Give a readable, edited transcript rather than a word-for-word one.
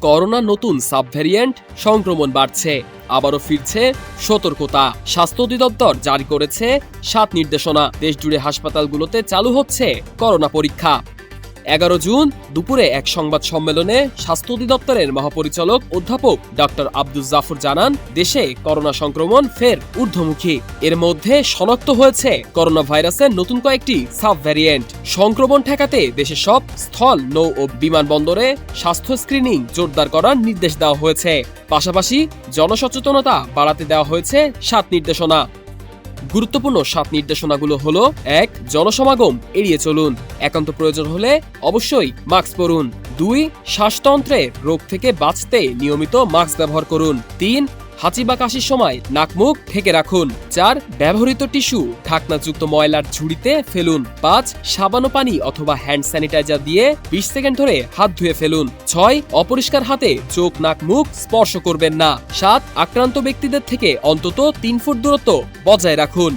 Corona নতুন subvariant, সংক্রমণ বাড়ছে, আবারও ফিরছে সতর্কতা। স্বাস্থ্য অধিদপ্তর জারি করেছে ৭ নির্দেশনা। দেশজুড়ে হাসপাতালগুলোতে চালু হচ্ছে করোনা পরীক্ষা। ১১ জুন দুপুরে এক সংবাদ সম্মেলনে স্বাস্থ্য অধিদপ্তরের মহাপরিচালক অধ্যাপক ডক্টর আব্দুল জাফর জানান, দেশে করোনা সংক্রমণ ফের ঊর্ধ্বমুখী। এর মধ্যে শনাক্ত হয়েছে করোনা ভাইরাসের নতুন কয়েকটি সাব ভ্যারিয়েন্ট। সংক্রমণ ঠেকাতে দেশের সব স্থল, নৌ ও বিমানবন্দরে স্বাস্থ্য স্ক্রিনিং জোরদার করার নির্দেশ দেওয়া হয়েছে। পাশাপাশি জনসচেতনতা বাড়াতে দেওয়া হয়েছে ৭ নির্দেশনা। গুরুত্বপূর্ণ ৭ নির্দেশনাগুলো হলো: ১. জনসমাগম এড়িয়ে চলুন, একান্ত প্রয়োজন হলে অবশ্যই মাস্ক পরুন। ২. শ্বাসতন্ত্রের রোগ থেকে বাঁচতে নিয়মিত মাস্ক ব্যবহার করুন। ৩. হাঁচি বা কাশির সময় নাক মুখ ঢেকে রাখুন। ৪. ব্যবহৃত টিস্যু ঢাকনাযুক্ত ময়লার ঝুড়িতে ফেলুন। ৫. সাবান ও পানি অথবা হ্যান্ড স্যানিটাইজার দিয়ে ২০ সেকেন্ড ধরে হাত ধুয়ে ফেলুন। ৬. অপরিষ্কার হাতে চোখ, নাক, মুখ স্পর্শ করবেন না। ৭. আক্রান্ত ব্যক্তিদের থেকে অন্তত ৩ ফুট দূরত্ব বজায় রাখুন।